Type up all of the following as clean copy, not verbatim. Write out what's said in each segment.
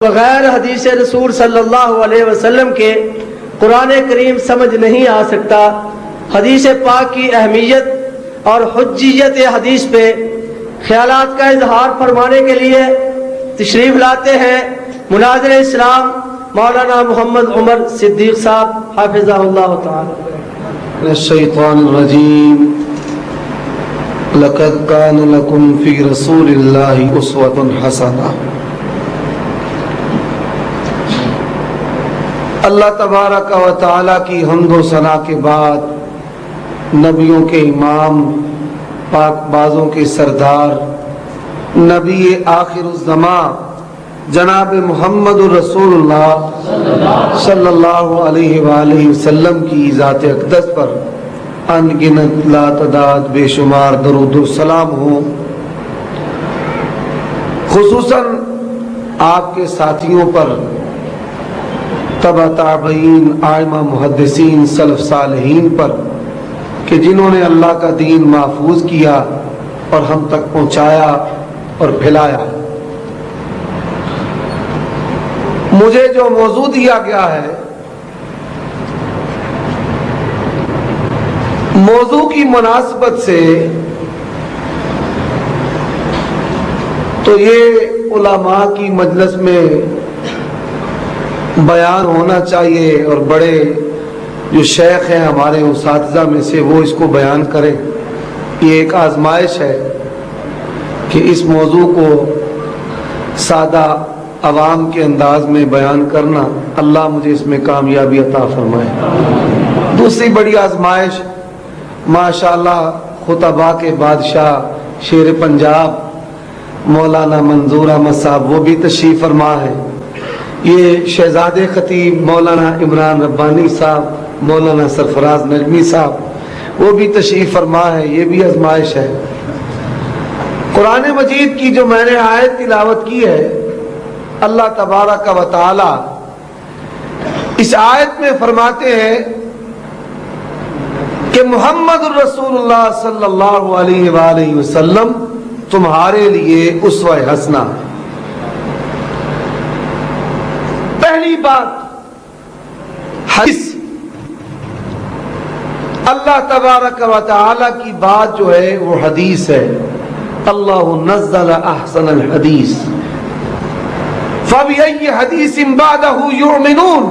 بغیر حدیث رسول صلی اللہ علیہ وسلم کے قرآن کریم سمجھ نہیں آ سکتا۔ حدیث پاک کی اہمیت اور حجیت حدیث پہ خیالات کا اظہار فرمانے کے لیے تشریف لاتے ہیں مناظر اسلام مولانا محمد عمر صدیق صاحب حافظہ اللہ تعالی۔ الشیطان الرجیم لقد کان لکم فی رسول اللہ اسوۃ حسنہ۔ اللہ تبارک و تعالی کی حمد و ثنا کے بعد نبیوں کے امام، پاک بازوں کے سردار، نبی آخر الزمان جناب محمد الرسول اللہ صلی اللہ علیہ وآلہ وسلم کی ذات اقدس پر ان گنت لاتعداد بے شمار درود و سلام ہو۔ خصوصاً آپ کے ساتھیوں پر، تبع تابعین، ائمہ محدثین، سلف صالحین پر کہ جنہوں نے اللہ کا دین محفوظ کیا اور ہم تک پہنچایا اور پھیلایا۔ مجھے جو موضوع دیا گیا ہے، موضوع کی مناسبت سے تو یہ علماء کی مجلس میں بیان ہونا چاہیے، اور بڑے جو شیخ ہیں ہمارے اساتذہ میں سے وہ اس کو بیان کریں۔ یہ ایک آزمائش ہے کہ اس موضوع کو سادہ عوام کے انداز میں بیان کرنا۔ اللہ مجھے اس میں کامیابی عطا فرمائے۔ دوسری بڑی آزمائش، ماشاءاللہ خطباء کے بادشاہ شیر پنجاب مولانا منظور احمد صاحب وہ بھی تشریف فرما ہے۔ یہ شہزادے خطیب مولانا عمران ربانی صاحب، مولانا سرفراز نجمی صاحب وہ بھی تشریف فرما ہے۔ یہ بھی آزمائش ہے۔ قرآن مجید کی جو میں نے آیت تلاوت کی ہے، اللہ تبارک و تعالی اس آیت میں فرماتے ہیں کہ محمد الرسول اللہ صلی اللہ علیہ وآلہ وسلم تمہارے لیے اسوہ حسنہ ہے۔ پہلی بات حدیث، اللہ تبارک و تعالی کی بات جو ہے وہ حدیث ہے۔ اللہ نزل احسن الحدیث فبأي حدیث بعدہ یؤمنون۔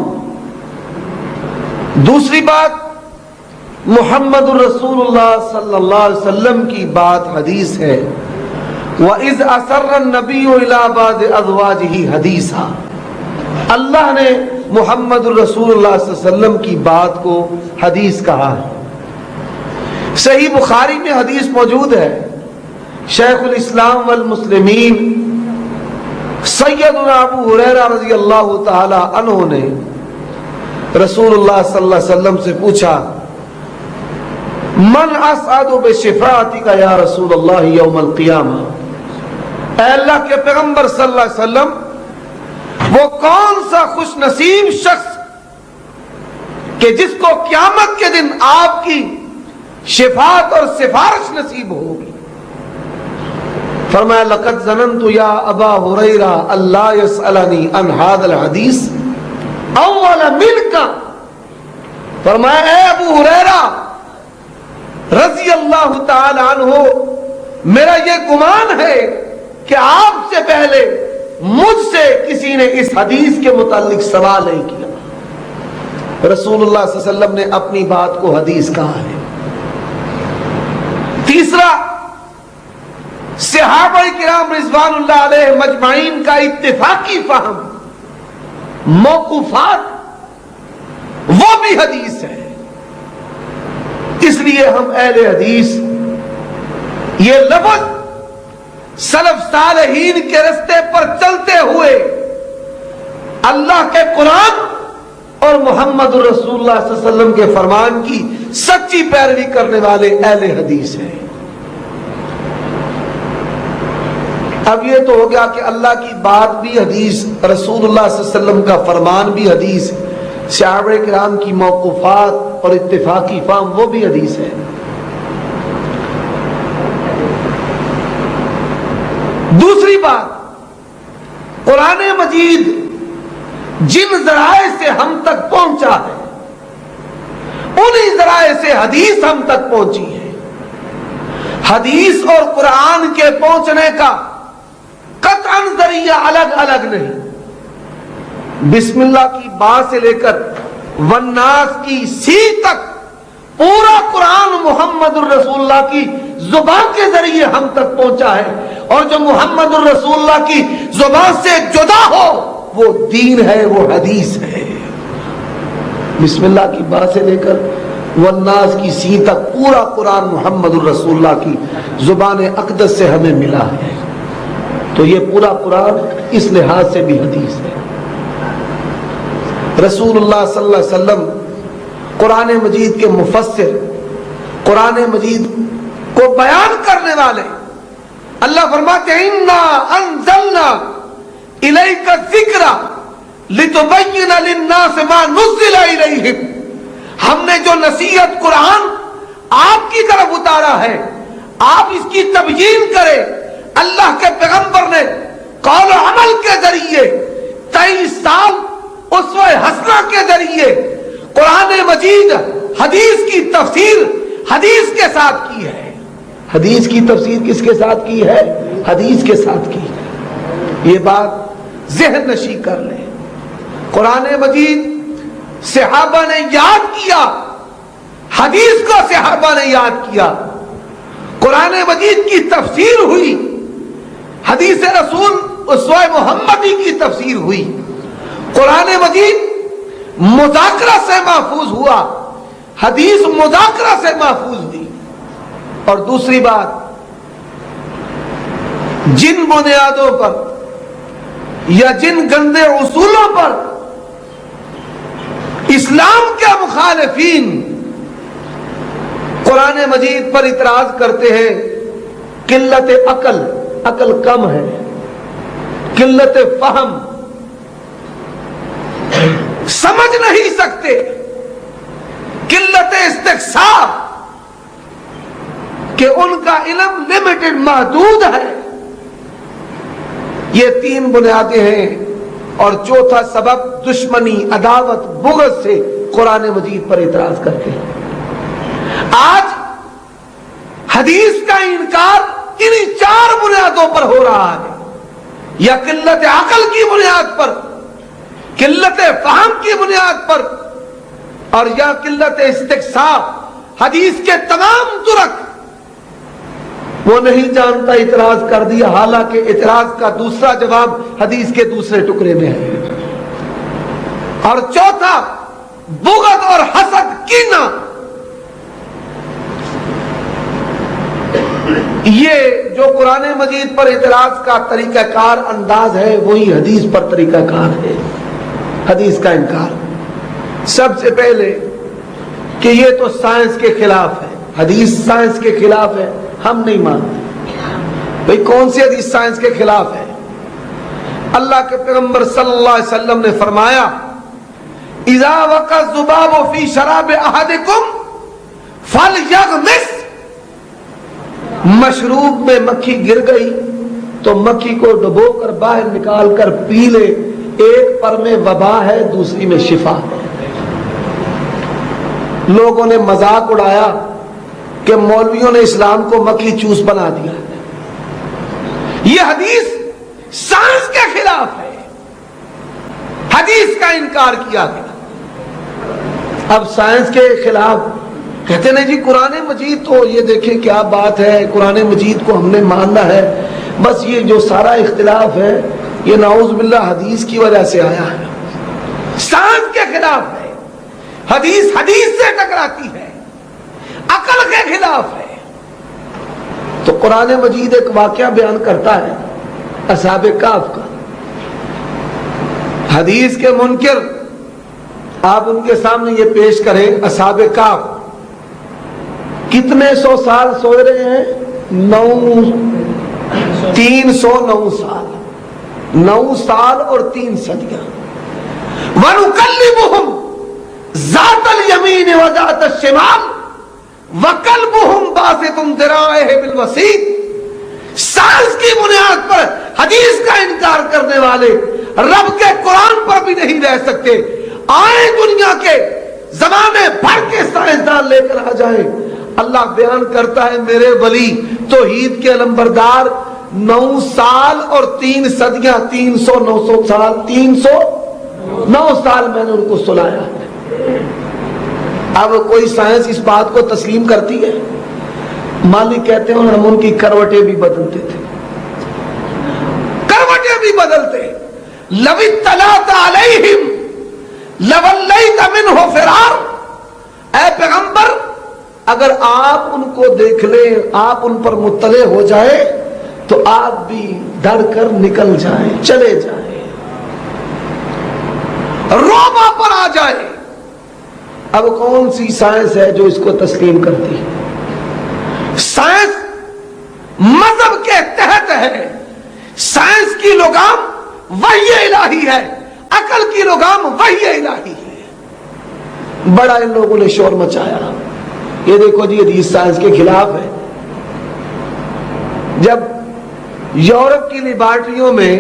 دوسری بات، محمد الرسول اللہ صلی اللہ علیہ وسلم کی بات حدیث ہے۔ وَإِذْ أَسَرَّ النَّبِيُّ إِلَىٰ بَعْضِ أَزْوَاجِهِ حَدِيثًا۔ اللہ نے محمد الرسول اللہ صلی اللہ علیہ وسلم کی بات کو حدیث کہا ہے۔ صحیح بخاری میں حدیث موجود ہے۔ شیخ الاسلام والمسلمین سیدنا ابو ہریرہ رضی اللہ تعالی عنہ نے رسول اللہ صلی اللہ علیہ وسلم سے پوچھا، من اسعد بشفاعتک یا رسول اللہ یوم القیامہ۔ اے اللہ کے پیغمبر صلی اللہ علیہ وسلم، وہ کون سا خوش نصیب شخص کہ جس کو قیامت کے دن آپ کی شفاعت اور سفارش نصیب ہوگی؟ فرمایا لقد ظننت یا ابا ہریرہ اللہ یسألنی عن ھذا الحدیث اول منک۔ فرمایا اے ابو ہریرہ رضی اللہ تعالی عنہ، میرا یہ گمان ہے کہ آپ سے پہلے مجھ سے کسی نے اس حدیث کے متعلق سوال نہیں کیا۔ رسول اللہ صلی اللہ علیہ وسلم نے اپنی بات کو حدیث کہا ہے۔ تیسرا، صحابہ کرام رضوان اللہ علیہ مجمعین کا اتفاقی فہم، موقوفات وہ بھی حدیث ہے۔ اس لیے ہم اہل حدیث یہ لفظ سلف صالحین کے رستے پر چلتے ہوئے اللہ کے قرآن اور محمد الرسول اللہ صلی اللہ علیہ وسلم کے فرمان کی سچی پیروی کرنے والے اہل حدیث ہیں۔ اب یہ تو ہو گیا کہ اللہ کی بات بھی حدیث، رسول اللہ صلی اللہ علیہ وسلم کا فرمان بھی حدیث، صحابہ کرام کی موقوفات اور اتفاقی فہم وہ بھی حدیث ہے۔ دوسری بات، قرآن مجید جن ذرائع سے ہم تک پہنچا ہے انہی ذرائع سے حدیث ہم تک پہنچی ہے. حدیث اور قرآن کے پہنچنے کا قطعاً ذریعہ الگ الگ نہیں. بسم اللہ کی با سے لے کر والناس کی سی تک پورا قرآن محمد الرسول اللہ کی زبان کے ذریعے ہم تک پہنچا ہے, اور جو محمد الرسول اللہ کی زبان سے جدا ہو وہ دین ہے, وہ حدیث ہے. بسم اللہ کی با سے لے کر والناس کی سی تک پورا قرآن محمد الرسول اللہ کی زبان اقدس سے ہمیں ملا ہے. تو یہ پورا قرآن اس لحاظ سے بھی حدیث ہے. رسول اللہ صلی اللہ علیہ وسلم قرآن مجید کے مفسر, قرآن مجید کو بیان کرنے والے. اللہ فرماتے ہیں انا انزلنا الیک الذکر لتبین للناس ما نزل الیہم. ہم نے جو نصیحت قرآن آپ کی طرف اتارا ہے آپ اس کی تبیین کرے. اللہ کے پیغمبر نے قول و عمل کے ذریعے 23 سال اسوہ حسنہ کے ذریعے قرآن مجید حدیث کی تفسیر حدیث کے ساتھ کی ہے. حدیث کی تفسیر کس کے ساتھ کی ہے؟ حدیث کے ساتھ کی ہے. یہ بات ذہن نشی کر لیں. قرآن مجید صحابہ نے یاد کیا, حدیث کو صحابہ نے یاد کیا, قرآن مجید کی تفسیر ہوئی, حدیث رسول اسوہ محمدی کی تفسیر ہوئی, قرآن مجید مذاکرہ سے محفوظ ہوا, حدیث مذاکرہ سے محفوظ ہوئی. اور دوسری بات, جن بنیادوں پر یا جن گندے اصولوں پر اسلام کے مخالفین قرآن مجید پر اعتراض کرتے ہیں, قلت عقل, عقل کم ہے, قلت فہم, سمجھ نہیں سکتے, قلت استقصاء کہ ان کا علم لمیٹڈ محدود ہے. یہ 3 بنیادیں ہیں. اور چوتھا سبب دشمنی, عداوت, بغض سے قرآن مجید پر اعتراض کرتے ہیں. آج حدیث کا انکار انہی 4 بنیادوں پر ہو رہا ہے, یا قلت عقل کی بنیاد پر, قلت فہم کی بنیاد پر, اور یا قلت استقصاء. حدیث کے تمام ترک وہ نہیں جانتا, اعتراض کر دیا, حالانکہ اعتراض کا دوسرا جواب حدیث کے دوسرے ٹکڑے میں ہے. اور چوتھا بغض اور حسد, کینہ. یہ جو قرآن مجید پر اعتراض کا طریقہ کار انداز ہے وہی حدیث پر طریقہ کار ہے. حدیث کا انکار سب سے پہلے کہ یہ تو سائنس کے خلاف ہے, حدیث سائنس کے خلاف ہے, ہم نہیں مانتے. بھئی کون سی حدیث سائنس کے خلاف ہے؟ اللہ کے پیغمبر صلی اللہ علیہ وسلم نے فرمایا اذا وقع الذباب فی شراب احدکم فلیغمس. مشروب میں مکھی گر گئی تو مکھی کو ڈبو کر باہر نکال کر پی لے. ایک پر میں وبا ہے, دوسری میں شفا ہے. لوگوں نے مذاق اڑایا کہ مولویوں نے اسلام کو مکھی چوس بنا دیا. یہ حدیث سائنس کے خلاف ہے, حدیث کا انکار کیا گیا. اب سائنس کے خلاف کہتے ہیں جی قرآن مجید تو یہ دیکھیں کیا بات ہے, قرآن مجید کو ہم نے ماننا ہے, بس یہ جو سارا اختلاف ہے یہ نعوذ باللہ حدیث کی وجہ سے آیا ہے. سائنس کے خلاف ہے, حدیث حدیث سے ٹکراتی ہے, عقل کے خلاف ہے. تو قرآن مجید ایک واقعہ بیان کرتا ہے اصحاب کہف کا. حدیث کے منکر آپ ان کے سامنے یہ پیش کریں, اصحاب کہف کتنے 100 سال سوئے رہے ہیں؟ 309 سال, 9 سال اور 3 صدیاں. وَنُكَلِّمُهُمْ ذَاتَ الْيَمِينِ وَذَاتَ الشِّمَالِ وَقَلْبُهُمْ بَاسِطٌ ذِرَاعِهِ بِالْوَسِيطِ. سائنس کی بنیاد پر حدیث کا انکار کرنے والے رب کے قرآن پر بھی بھی نہیں رہ سکتے. آئے دنیا کے زمانے بھر کے سائنسدان لے کر آ جائیں. اللہ بیان کرتا ہے میرے ولی توحید کے علمبردار 9 سال اور 3 صدیاں 900 سال 309 سال میں نے ان کو سلایا. اب کوئی سائنس اس بات کو تسلیم کرتی ہے؟ مالک کہتے ہیں ہم ان کی کروٹیں بھی بدلتے تھے, کروٹیں بھی بدلتے. لو اطلعت علیہم لولیت منہ فرار. اے پیغمبر اگر آپ ان کو دیکھ لیں, آپ ان پر مطلع ہو جائے تو آپ بھی ڈر کر نکل جائیں, چلے جائیں, رعب پر آ جائے. اب کون سی سائنس ہے جو اس کو تسلیم کرتی ہے؟ سائنس مذہب کے تحت ہے. سائنس کی لگام وحی الہی ہے, عقل کی لگام وحی الہی ہے. بڑا ان لوگوں نے شور مچایا, یہ دیکھو جی حدیث سائنس کے خلاف ہے. جب یورپ کی لیبارٹریوں میں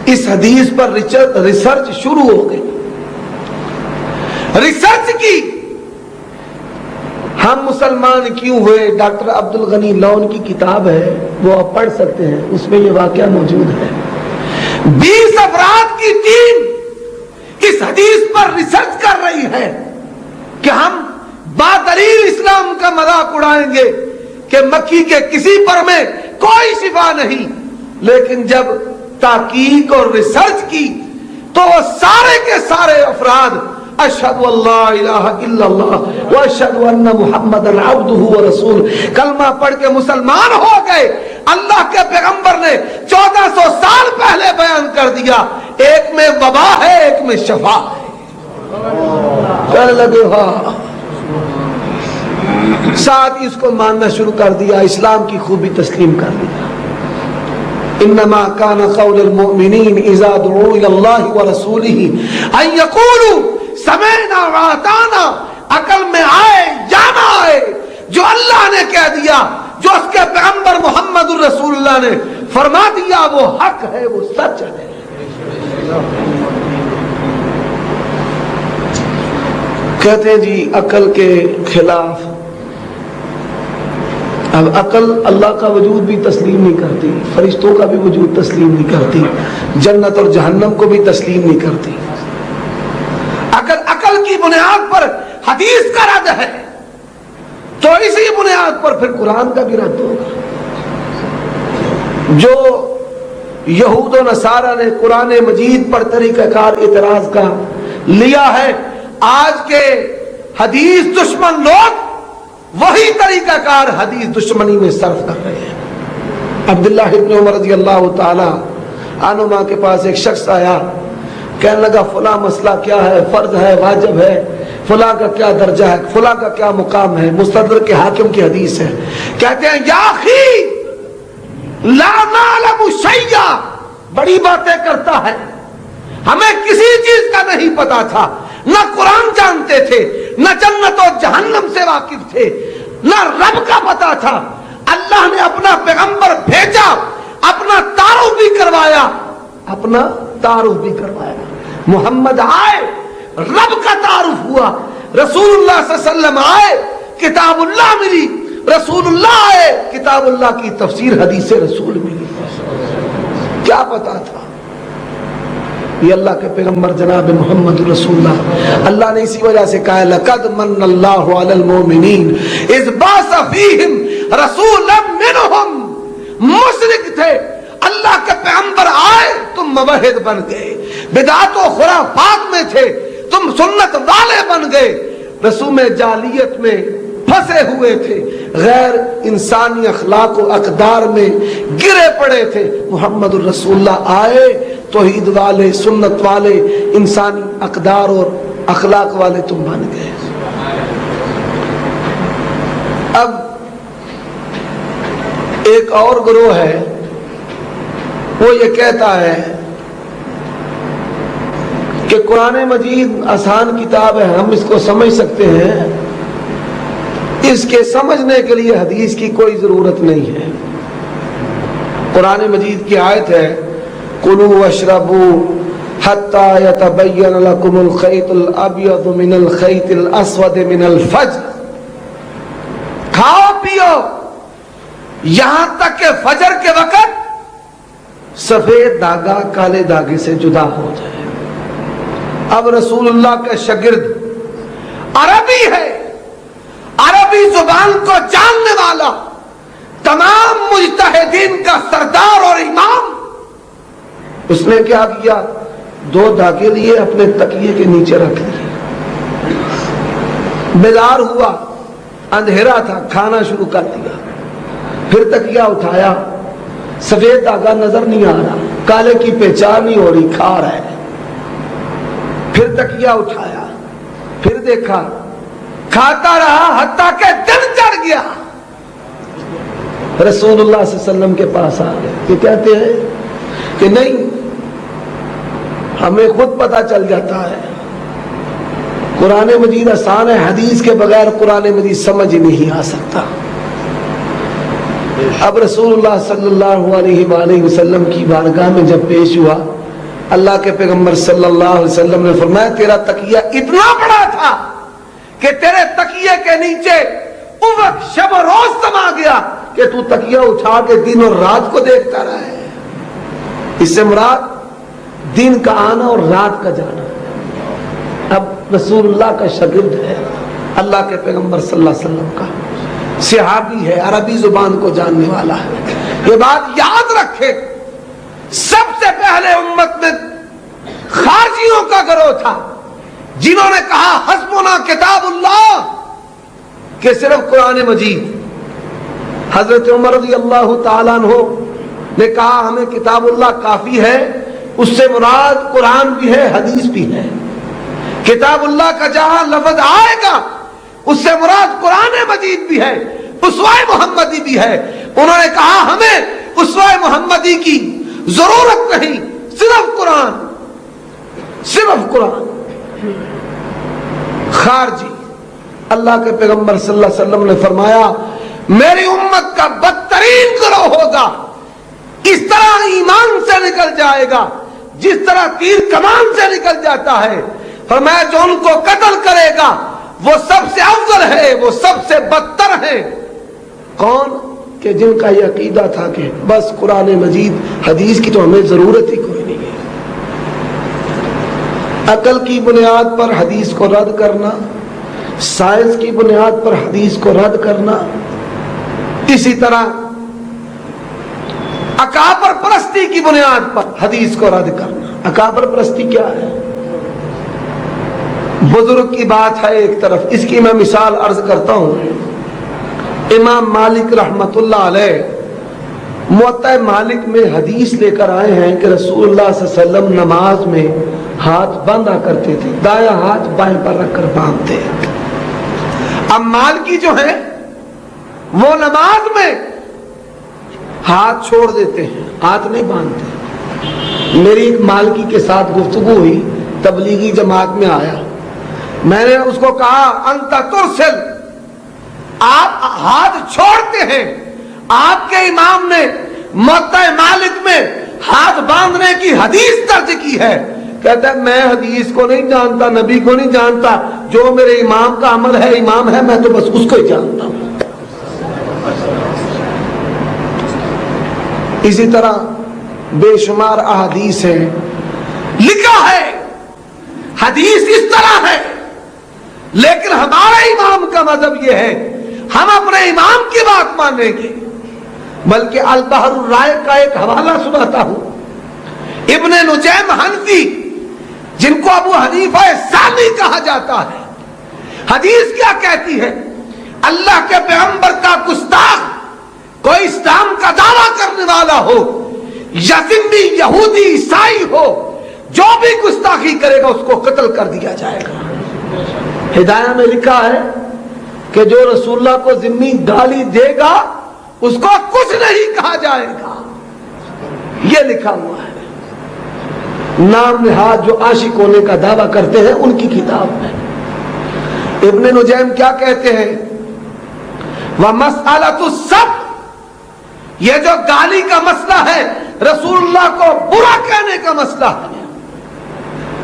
اس حدیث پر ریسرچ شروع ہو گئی, ریسرچ کی, ہم مسلمان کیوں ہوئے, ڈاکٹر عبد الغنی لون کی کتاب ہے, وہ آپ پڑھ سکتے ہیں, اس میں یہ واقعہ موجود ہے. 20 افراد کی ٹیم اس حدیث پر ریسرچ کر رہی ہے کہ ہم بادلیل اسلام کا مذاق اڑائیں گے کہ مکھی کے کسی پر میں کوئی شفا نہیں. لیکن جب تحقیق اور ریسرچ کی تو وہ سارے کے سارے افراد اشہد اللہ الہ الا اللہ واشہد ان محمد عبدہ ورسولہ کلمہ پڑھ کے مسلمان ہو گئے. اللہ کے پیغمبر نے 1400 سال پہلے بیان کر دیا, ایک میں وبا ہے ایک میں شفا ہے. کہنے لگے ہاں, ساتھ اس کو ماننا شروع کر دیا, اسلام کی خوبی تسلیم کر لیا. انما كان قول المؤمنین اذا دعوا الى الله ورسوله ان يقولوا سمعنا واطعنا. عقل میں آئے یا نہ آئے, جو اللہ نے کہہ دیا, جو اس کے پیغمبر محمد الرسول اللہ نے فرما دیا وہ حق ہے, وہ سچ ہے. کہتے ہیں جی عقل کے خلاف. اب عقل اللہ کا وجود بھی تسلیم نہیں کرتی, فرشتوں کا بھی وجود تسلیم نہیں کرتی, جنت اور جہنم کو بھی تسلیم نہیں کرتی. اگر عقل کی بنیاد پر حدیث کا رد ہے تو اسی بنیاد پر پھر قرآن کا بھی رد ہوگا. جو یہود و نصارہ نے قرآن مجید پر طریقہ کار اعتراض کا لیا ہے, آج کے حدیث دشمن لوگ وہی طریقہ کار حدیث دشمنی میں صرف کر رہے ہیں. عبداللہ ابن عمر رضی اللہ تعالی عنہما کے پاس ایک شخص آیا, کہنے لگا فلاں مسئلہ کیا ہے, فرض ہے واجب ہے, فلاں کا کیا درجہ ہے, فلاں کا کیا مقام ہے. مستدرک کے حاکم کی حدیث ہے. کہتے ہیں یا اخی لا نعلم شیئا, بڑی باتیں کرتا ہے, ہمیں کسی چیز کا نہیں پتا تھا, نہ قرآن جانتے تھے, نہ جنت اور جہنم سے واقف تھے, نہ رب کا پتا تھا. اللہ نے اپنا پیغمبر بھیجا, اپنا تعارف بھی کروایا, اپنا تعارف بھی کروایا. محمد آئے, رب کا تعارف ہوا. رسول اللہ صلی اللہ علیہ وسلم آئے, کتاب اللہ ملی. رسول اللہ آئے, کتاب اللہ کی تفسیر حدیث رسول ملی. کیا پتا تھا؟ یہ اللہ کے پیغمبر جناب محمد رسول اللہ. اللہ نے اسی وجہ سے کہا لقد من اللہ علی المؤمنین اذ بعث فیہم رسولا منہم. مشرک تھے, اللہ کے پیغمبر آئے, تم موحد بن گئے. بدعت و خرافات میں تھے, تم سنت والے بن گئے. رسوم جاہلیت میں پھنسے ہوئے تھے, غیر انسانی اخلاق و اقدار میں گرے پڑے تھے. محمد الرسول اللہ آئے, توحید والے, سنت والے, انسانی اقدار اور اخلاق والے تم بن گئے. اب ایک اور گروہ ہے, وہ یہ کہتا ہے کہ قرآن مجید آسان کتاب ہے, ہم اس کو سمجھ سکتے ہیں, اس کے سمجھنے کے لیے حدیث کی کوئی ضرورت نہیں ہے. قرآن مجید کی آیت ہے کلوا واشربوا حتی یتبین لکم الخیط الابیض من الخیط الاسود من الفجر، کھاؤ پیو یہاں تک کہ فجر کے وقت سفید دھاگا کالے دھاگے سے جدا ہو جائے۔ اب رسول اللہ کا شاگرد عربی ہے، عربی زبان کو جاننے والا، تمام مجتہدین کا سردار اور امام، اس نے کیا کیا؟ 2 دھاگے لیے اپنے تکیے کے نیچے رکھ لیے، بیدار ہوا، اندھیرا تھا، کھانا شروع کر دیا، پھر تکیہ اٹھایا، سفید دھاگا نظر نہیں آ رہا، کالے کی پہچان نہیں ہو رہی، کھا رہا ہے، پھر تکیہ اٹھایا، پھر دیکھا، کھاتا رہا حتیٰ کہ دن چڑھ گیا۔ رسول اللہ صلی اللہ علیہ وسلم کے پاس آ گئے، یہ کہتے ہیں کہ نہیں، ہمیں خود پتہ چل جاتا ہے، قرآن مجید آسان ہے، حدیث کے بغیر قرآن مجید سمجھ ہی نہیں آ سکتا۔ اب رسول اللہ صلی اللہ علیہ وآلہ وسلم کی بارگاہ میں جب پیش ہوا، اللہ کے پیغمبر صلی اللہ علیہ وسلم نے فرمایا تیرا تکیہ اتنا بڑا تھا کہ تیرے تکیے کے نیچے افق شب و روز سما گیا کہ تو تکیہ اٹھا کے دن اور رات کو دیکھتا رہا ہے۔ اس سے مراد دن کا آنا اور رات کا جانا۔ اب رسول اللہ کا شاگرد ہے، اللہ کے پیغمبر صلی اللہ علیہ وسلم کا صحابی ہے، عربی زبان کو جاننے والا ہے۔ یہ بات یاد رکھے، سب سے پہلے امت میں خارجیوں کا گروہ تھا جنہوں نے کہا حسبنا کتاب اللہ، کہ صرف قرآن مجید۔ حضرت عمر رضی اللہ تعالیٰ عنہ نے کہا ہمیں کتاب اللہ کافی ہے، اس سے مراد قرآن بھی ہے، حدیث بھی ہے۔ کتاب اللہ کا جہاں لفظ آئے گا اس سے مراد قرآن مجید بھی ہے، اسوہ محمدی بھی ہے۔ انہوں نے کہا ہمیں اسوہ محمدی کی ضرورت نہیں، صرف قرآن، صرف قرآن۔ خارجی، اللہ کے پیغمبر صلی اللہ علیہ وسلم نے فرمایا میری امت کا بدترین گروہ ہوگا، اس طرح ایمان سے نکل جائے گا جس طرح تیر کمان سے نکل جاتا ہے۔ فرمایا جو ان کو قتل کرے گا وہ سب سے افضل ہے، وہ سب سے بدتر ہے۔ کون؟ کہ جن کا یہ عقیدہ تھا کہ بس قرآن مجید حدیث کی تو ہمیں ضرورت ہی کوئی نہیں ہے۔ عقل کی بنیاد پر حدیث کو رد کرنا، سائنس کی بنیاد پر حدیث کو رد کرنا، اسی طرح اکابر پرستی کی بنیاد پر حدیث کو رد کرنا۔ اکابر پرستی کیا ہے؟ بزرگ کی بات ہے ایک طرف، اس کی میں مثال عرض کرتا ہوں۔ امام مالک رحمت اللہ علیہ موطأ مالک میں حدیث لے کر آئے ہیں کہ رسول اللہ صلی اللہ علیہ وسلم نماز میں ہاتھ باندھا کرتے تھے، دایاں ہاتھ بائیں پر رکھ کر باندھتے۔ اب مالکی جو ہیں وہ نماز میں ہاتھ چھوڑ دیتے ہیں، ہاتھ نہیں باندھتے۔ میری ایک مالکی کے ساتھ گفتگو ہوئی، تبلیغی جماعت میں آیا، میں نے اس کو کہا انت ترسل، آپ ہاتھ چھوڑتے ہیں، آپ کے امام نے موطأ مالک میں ہاتھ باندھنے کی حدیث درج کی ہے۔ کہتا ہے میں حدیث کو نہیں جانتا، نبی کو نہیں جانتا، جو میرے امام کا عمل ہے، امام ہے، میں تو بس اس کو ہی جانتا ہوں۔ اسی طرح بے شمار احادیث ہیں، لکھا ہے حدیث اس طرح ہے، لیکن ہمارا امام کا مذہب یہ ہے ہم اپنے امام کی بات مانیں گے۔ بلکہ البحر الرائق کا ایک حوالہ سناتا ہوں، ابن نجیم حنفی جن کو ابو حنیفہ ثانی کہا جاتا ہے، حدیث کیا کہتی ہے؟ اللہ کے پیغمبر کا گستاخ کوئی اسلام کا دعویٰ کرنے والا ہو یا ذمہ یہودی عیسائی ہو، جو بھی گستاخی کرے گا اس کو قتل کر دیا جائے گا۔ ہدایہ میں لکھا ہے کہ جو رسول اللہ کو ذمہ گالی دے گا اس کو کچھ نہیں کہا جائے گا، یہ لکھا ہوا ہے۔ نام نہاد جو عاشق ہونے کا دعویٰ کرتے ہیں ان کی کتاب میں ابن نجیم کیا کہتے ہیں؟ وَمَسْأَلَةُ السَّبْ، یہ جو گالی کا مسئلہ ہے رسول اللہ کو برا کہنے کا مسئلہ ہے،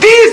30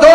2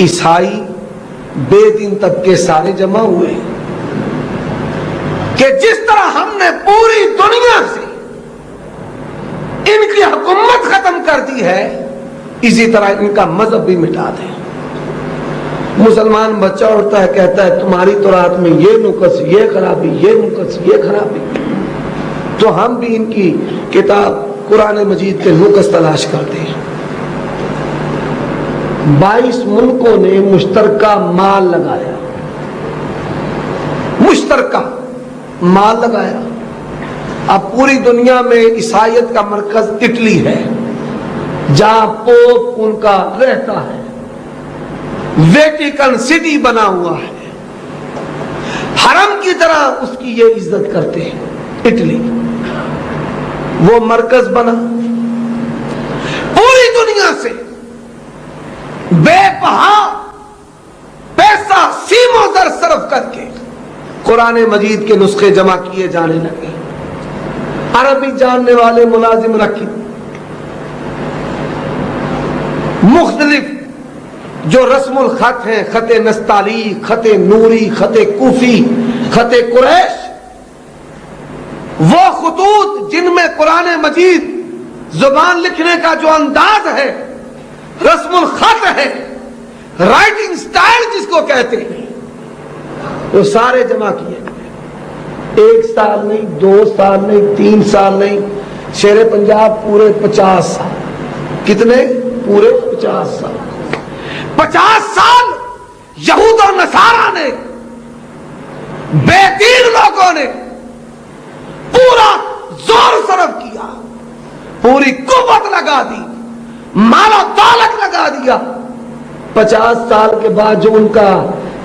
عیسائی بے دین طبقے سارے جمع ہوئے کہ جس طرح ہم نے پوری دنیا سے ان کی حکومت ختم کر دی ہے اسی طرح ان کا مذہب بھی مٹا دیں. مسلمان بچہ اٹھتا ہے کہتا ہے تمہاری تورات میں یہ نقص یہ خرابی یہ نقص یہ خرابی, تو ہم بھی ان کی کتاب قرآن مجید کے نقص تلاش کرتے ہیں. 22 ملکوں نے مشترکہ مال لگایا, مشترکہ مال لگایا. اب پوری دنیا میں عیسائیت کا مرکز اٹلی ہے جہاں پوپ ان کا رہتا ہے, ویٹیکن سٹی بنا ہوا ہے, حرم کی طرح اس کی یہ عزت کرتے ہیں. اٹلی وہ مرکز بنا, پوری دنیا سے بے بہا پیسہ سیم و زر صرف کر کے قرآن مجید کے نسخے جمع کیے جانے لگے. عربی جاننے والے ملازم رکھے, مختلف جو رسم الخط ہیں, خط نستعلیق, خط نوری, خط کوفی, خط قریش, وہ خطوط جن میں قرآن مجید زبان لکھنے کا جو انداز ہے, رسم الخط ہے, رائٹنگ سٹائل جس کو کہتے ہیں, وہ سارے جمع کیے گئے. 1 سال نہیں, 2 سال نہیں, 3 سال نہیں, شیر پنجاب پورے 50 سال. کتنے؟ پورے 50 سال. 50 سال یہود اور نصارہ نے, بے دین لوگوں نے پورا زور صرف کیا, پوری قوت لگا دی, مال و دولت لگا دیا. 50 سال کے بعد جو ان کا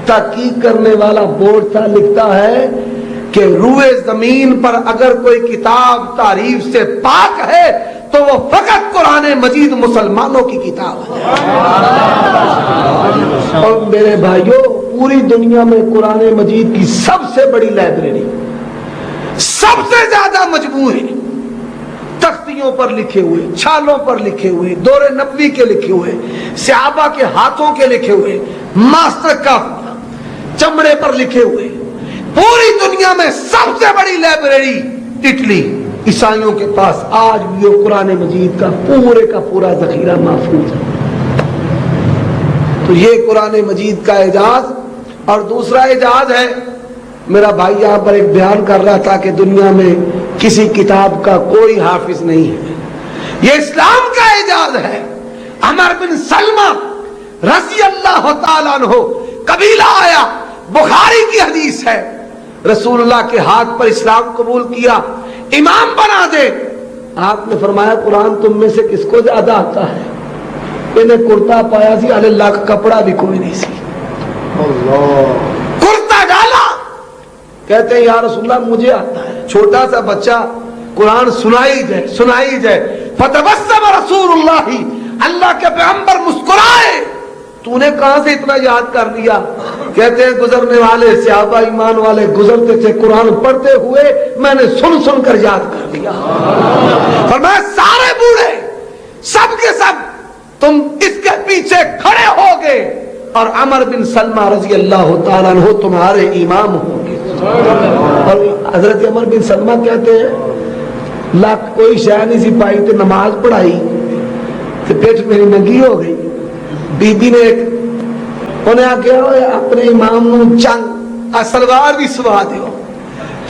تحقیق کرنے والا بورڈ تھا لکھتا ہے کہ روئے زمین پر اگر کوئی کتاب تعریف سے پاک ہے تو وہ فقط قرآن مجید مسلمانوں کی کتاب ہے. اور میرے بھائیوں, پوری دنیا میں قرآن مجید کی سب سے بڑی لائبریری, سب سے زیادہ مجموعے تختیوں پر لکھے ہوئے, چھالوں پر لکھے ہوئے, دور نبوی کے لکھے ہوئے, صحابہ کے ہاتھوں کے لکھے ہوئے, ماسٹر کف چمڑے پر لکھے ہوئے, پوری دنیا میں سب سے بڑی لائبریری اٹلی. عیسائیوں کے پاس آج بھی وہ قرآن مجید کا پورا ذخیرہ محفوظ ہے. تو یہ قرآن مجید کا اعجاز. اور دوسرا اعجاز ہے, میرا بھائی یہاں پر ایک بیان کر رہا تھا کہ دنیا میں کسی کتاب کا کوئی حافظ نہیں ہے. یہ اسلام کا اعجاز ہے. عمر بن سلمہ رضی اللہ تعالیٰ عنہ قبیلہ آیا, بخاری کی حدیث ہے, رسول اللہ کے ہاتھ پر اسلام قبول کیا, امام بنا دے. آپ نے فرمایا قرآن تم میں سے کس کو زیادہ آتا ہے؟ انہیں کرتا پایا سی, اللہ کا کپڑا بھی کوئی نہیں سی. کرتا ڈالا, کہتے ہیں یا رسول اللہ مجھے آتا ہے. چھوٹا سا بچہ قرآن سنائی جائے. فتبسم رسول اللہ, اللہ کے پیغمبر مسکرائے, تو نے کہاں سے اتنا یاد کر لیا؟ کہتے ہیں گزرنے والے صحابہ ایمان والے گزرتے تھے, قرآن پڑھتے ہوئے میں نے سن کر یاد کر لیا. فرمایا سارے بوڑھے سب کے سب تم اس کے پیچھے کھڑے ہوگے اور عمر بن سلمہ رضی اللہ تعالیٰ عنہ تمہارے امام ہوں گے. اور حضرت عمر بن سلمہ کہتے ہیں لاکھ کوئی شے نہیں سی پائی تے نماز پڑھائی تے پیٹ میری ننگی ہو گئی. بی بی نے انہیں آخیا اپنے امام نو چنگ سلوار بھی سوا دیو.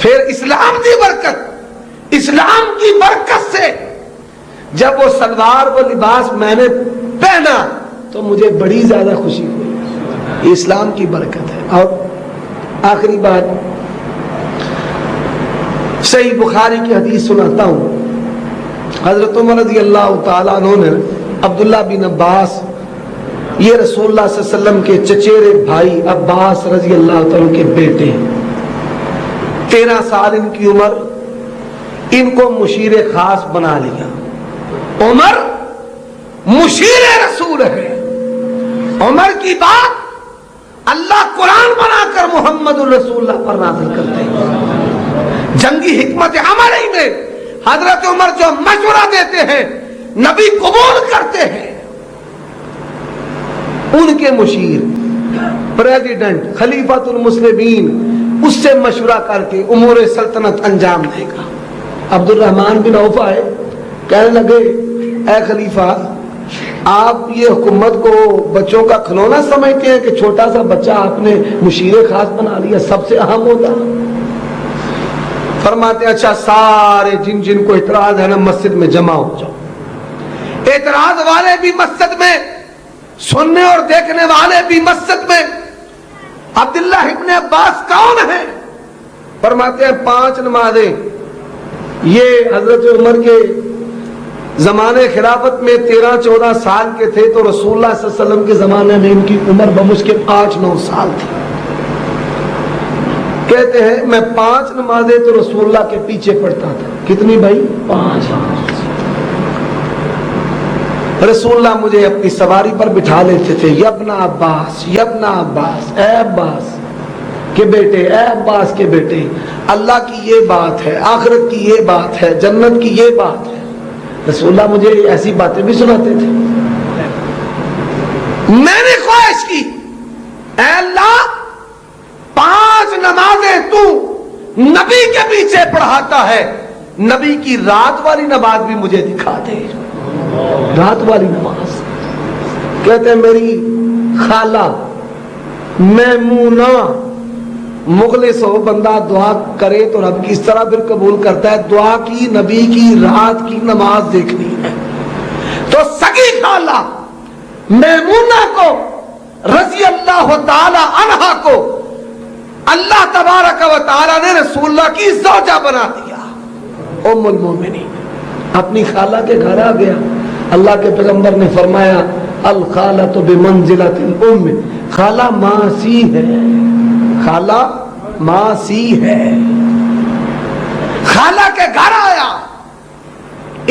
پھر اسلام کی برکت سے جب وہ سلوار وہ لباس میں نے پہنا تو مجھے بڑی زیادہ خوشی ہوئی. یہ اسلام کی برکت ہے. اور آخری بات, صحیح بخاری کی حدیث سناتا ہوں. حضرت عمر رضی اللہ تعالیٰ عنہ نے عبداللہ بن عباس, یہ رسول اللہ صلی اللہ علیہ وسلم کے چچیرے بھائی عباس رضی اللہ تعالیٰ کے بیٹے ہیں, 13 سال ان کی عمر, ان کو مشیر خاص بنا لیا. عمر مشیر رسول ہے. عمر کی بات اللہ قرآن بنا کر محمد الرسول اللہ پر نازل کرتے ہیں. جنگی حکمت عملی میں حضرت عمر جو مشورہ دیتے ہیں نبی قبول کرتے ہیں. ان کے مشیر پریزیڈنٹ خلیفۃ المسلمین اس سے مشورہ کر کے امور سلطنت انجام دے گا۔ عبد الرحمن بن عوف آئے، کہنے لگے اے خلیفہ آپ یہ حکومت کو بچوں کا کھلونا سمجھتے ہیں کہ چھوٹا سا بچہ آپ نے مشیر خاص بنا لیا، سب سے اہم ہوتا۔ فرماتے ہیں اچھا سارے جن جن کو اعتراض ہے نا مسجد میں جمع ہو جاؤ۔ اعتراض والے بھی مسجد میں، سننے اور دیکھنے والے بھی مسجد میں۔ عبداللہ ابن عباس کون ہیں؟ فرماتے ہیں 5 نمازیں یہ حضرت عمر کے زمانے خلافت میں 13-14 سال کے تھے تو رسول اللہ صلی اللہ علیہ وسلم کے زمانے میں ان کی عمر بمشکل 8-9 سال تھی۔ کہتے ہیں میں 5 نمازیں تو رسول اللہ کے پیچھے پڑھتا تھا۔ کتنی بھائی؟ 5۔ رسول اللہ مجھے اپنی سواری پر بٹھا لیتے تھے، یبنا عباس یبنا عباس، اے عباس کے بیٹے، اے عباس کے بیٹے، اللہ کی یہ بات ہے، آخرت کی یہ بات ہے، جنت کی یہ بات ہے۔ رسول اللہ مجھے ایسی باتیں بھی سناتے تھے۔ میں نے خواہش کی اے اللہ 5 نمازیں تو نبی کے پیچھے پڑھاتا ہے، نبی کی رات والی نماز بھی مجھے دکھا دے۔ رات والی نماز کہتے ہیں میری خالہ میمونہ، مخلص ہو بندہ دعا کرے تو رب کی اس طرح پھر قبول کرتا ہے، دعا کی نبی کی رات کی نماز دیکھنی ہے۔ تو سگی خالہ میمونہ کو رضی اللہ تعالی عنہا کو اللہ تبارک و تعالی نے رسول اللہ کی زوجہ بنا دیا۔ ام المومنین اپنی خالہ کے گھر آ گیا۔ اللہ کے پیغمبر نے فرمایا الخالۃ بمنزلۃ الام، خالہ ماں سی ہے، خالہ ماں سی ہے۔ خالہ کے گھر آیا،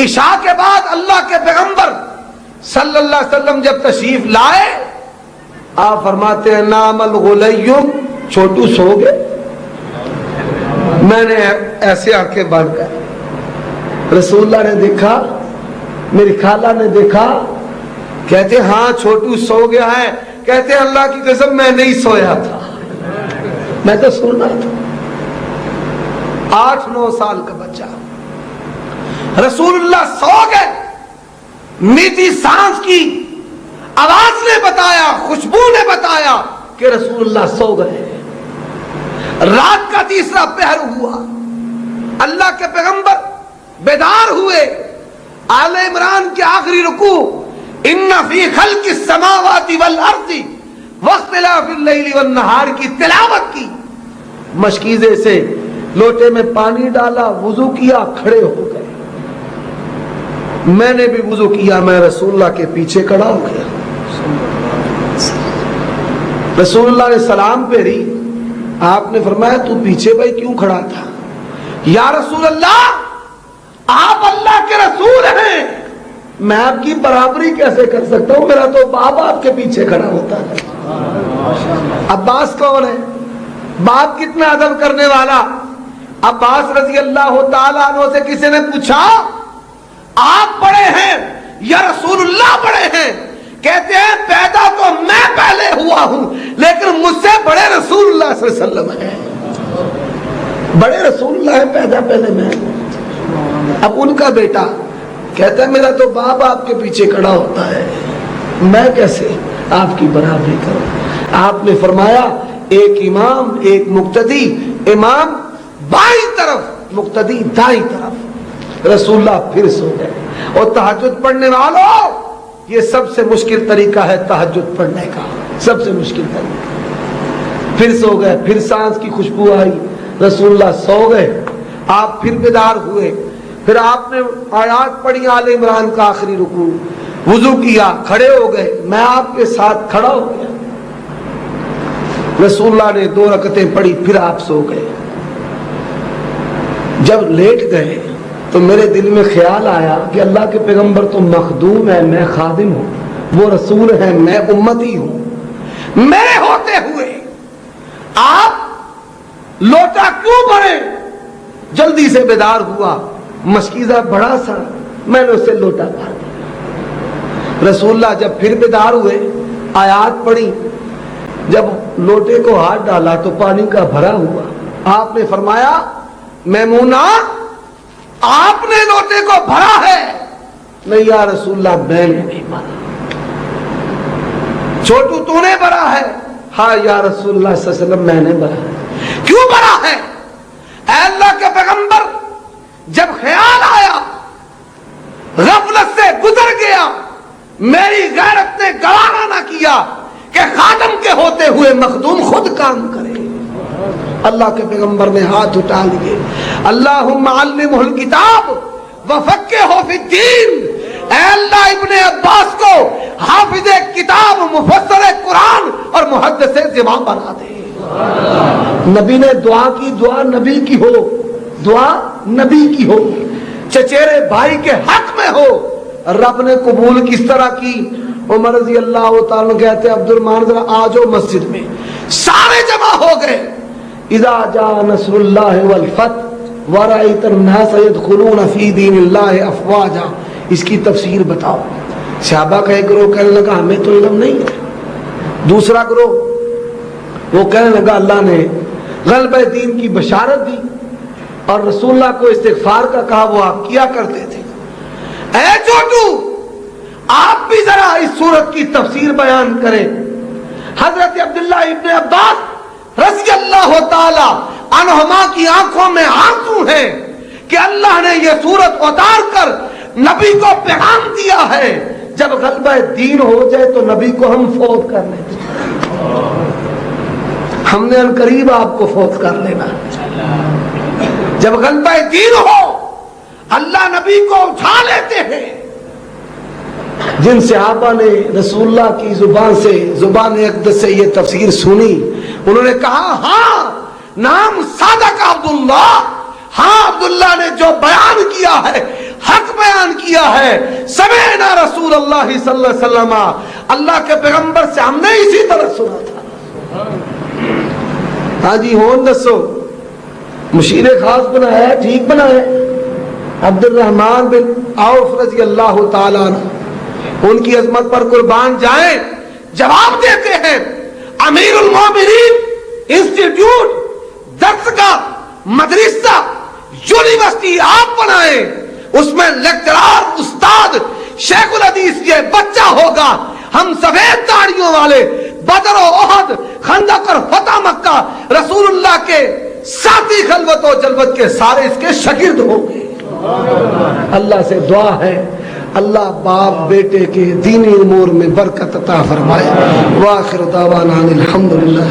عشاء کے بعد اللہ کے پیغمبر صلی اللہ علیہ وسلم جب تشریف لائے، آپ فرماتے ہیں نام الغلی، چھوٹو سو گئے۔ میں نے ایسے آنکھیں بند کر، رسول اللہ نے دیکھا، میری خالہ نے دیکھا، کہتے ہاں چھوٹو سو گیا ہے۔ کہتے ہیں اللہ کی قسم میں نہیں سویا تھا، میں تو سونا تھا۔ 8-9 سال کا بچہ، رسول اللہ سو گئے۔ میٹھی سانس کی آواز نے بتایا، خوشبو نے بتایا کہ رسول اللہ سو گئے۔ رات کا 3 پہر ہوا، اللہ کے پیغمبر بیدار ہوئے۔ آل عمران کے آخری رکوع ان فی خلق السماوات والارض واختلاف اللیل والنہار کی تلاوت کی، مشکیزے سے لوٹے میں پانی ڈالا، وضو کیا، کھڑے ہو گئے۔ میں نے بھی وضو کیا، میں رسول اللہ کے پیچھے کھڑا ہو گیا۔ رسول اللہ نے سلام پھیری، آپ نے فرمایا تو پیچھے بھائی کیوں کھڑا تھا؟ یا رسول اللہ آپ اللہ کے رسول ہیں، میں آپ کی برابری کیسے کر سکتا ہوں؟ میرا تو باپ آپ کے پیچھے کھڑا ہوتا ہے۔ عباس کون ہے؟ باپ کتنا ادب کرنے والا۔ عباس رضی اللہ تعالیٰ عنہ سے کسی نے پوچھا آپ بڑے ہیں یا رسول اللہ بڑے ہیں؟ کہتے ہیں پیدا تو میں پہلے ہوا ہوں لیکن مجھ سے بڑے رسول اللہ صلی اللہ علیہ وسلم ہیں۔ بڑے رسول اللہ ہیں، پیدا پہلے میں۔ اب ان کا بیٹا کہتا ہے میرا تو باپ آپ کے پیچھے کھڑا ہوتا ہے، میں کیسے آپ کی برابری کروں؟ آپ نے فرمایا ایک امام ایک مقتدی، امام بائیں طرف مقتدی دائیں طرف۔ رسول اللہ پھر سو گئے۔ اور تہجد پڑھنے والوں، یہ سب سے مشکل طریقہ ہے تہجد پڑھنے کا، سب سے مشکل طریقہ۔ پھر سو گئے، پھر سانس کی خوشبو آئی، رسول اللہ سو گئے، آپ پھر بیدار ہوئے۔ پھر آپ نے آیات پڑھی آل عمران کا آخری رکوع، وضو کیا، کھڑے ہو گئے، میں آپ کے ساتھ کھڑا ہو گیا۔ رسول اللہ نے 2 رکعتیں پڑھی، پھر آپ سو گئے۔ جب لیٹ گئے تو میرے دل میں خیال آیا کہ اللہ کے پیغمبر تو مخدوم ہے، میں خادم ہوں، وہ رسول ہے، میں امتی ہوں۔ میرے ہوتے ہوئے آپ لوٹا کیوں بھرے؟ جلدی سے بیدار ہوا، مشکیزہ بڑا سا، میں نے اسے لوٹا بھر دیا۔ رسول اللہ جب پھر بیدار ہوئے آیات پڑھی. جب لوٹے کو ہاتھ ڈالا تو پانی کا بھرا ہوا. آپ نے فرمایا میمونہ آپ نے لوٹے کو بھرا ہے. نہیں یا رسول اللہ میں نے نہیں بھرا. چھوٹو تو نے بھرا ہے. ہاں یا رسول اللہ صلی اللہ علیہ وسلم میں نے بھرا. کیوں بھرا ہے؟ اے اللہ کے پیغمبر جب خیال آیا غفلت سے گزر گیا, میری غیرت نے گوارا نہ کیا کہ خادم کے ہوتے ہوئے مخدوم خود کام کرے. اللہ کے پیغمبر نے ہاتھ اٹھا لیے. اللہم علمہ الکتاب وفقہہ فی الدین. اے اللہ ابن عباس کو حافظ کتاب, مفسر قرآن اور محدث زبان بنا دے. نبی نے دعا کی, دعا نبی کی ہو, دعا نبی کی ہو, چچیرے بھائی کے حق میں ہو. رب نے قبول کس طرح کی؟ عمر رضی اللہ تعالیٰ کہتے عبد الرحمن ذرا آ جاؤ مسجد میں. سارے جمع ہو گئے. اذا جاء نصر اللہ والفتح ورأیت الناس يدخلون فی دین اللہ افواجا. اس کی تفسیر بتاؤ. صحابہ کا ایک گروہ کہنے لگا ہمیں تو علم نہیں ہے. دوسرا گروہ وہ کہنے لگا اللہ نے غلبہ دین کی بشارت دی اور رسول اللہ کو استغفار کا کہا, وہ آپ کیا کرتے تھے. اے چھوٹو آپ بھی ذرا اس سورت کی تفسیر بیان کریں. حضرت عبداللہ ابن عباس رضی اللہ تعالی عنہما کی آنکھوں میں آنسو ہیں کہ اللہ نے یہ سورت اتار کر نبی کو پیغام دیا ہے جب غلبہ دین ہو جائے تو نبی کو ہم فوت کر لیتے ہیں. ہم نے ان قریب آپ کو فوت کر لینا. جب غلبہ دین ہو اللہ نبی کو اٹھا لیتے ہیں. جن صحابہ نے رسول اللہ کی زبان سے, زبان اقدس سے یہ تفسیر سنی, انہوں نے کہا ہاں نام صادق عبداللہ. ہاں عبداللہ نے جو بیان کیا ہے حق بیان کیا ہے. سمعنا رسول اللہ صلی اللہ علیہ وسلم, اللہ کے پیغمبر سے ہم نے اسی طرح سنا تھا. ہاں جی ہون دسو مشیر خاص بنایا ہے, ٹھیک بنایا ہے. عبد الرحمن بن عوف رضی اللہ تعالیٰ عنہ ان کی عظمت پر قربان جائیں. جواب دیتے ہیں امیر المومنین انسٹیٹیوٹ, درسگاہ, مدرسہ, یونیورسٹی آپ بنائیں. اس میں لیکچرار, استاد, شیخ الحدیث یہ بچہ ہوگا. ہم سفید داڑھیوں والے بدر و احد, خندق اور فتح مکہ رسول اللہ کے ساتھی خلوت و جلوت کے سارے اس کے شاگرد ہوں گے. اللہ سے دعا ہے اللہ باپ بیٹے کے دینی امور میں برکت عطا فرمائے. وآخر دعوانا الحمدللہ.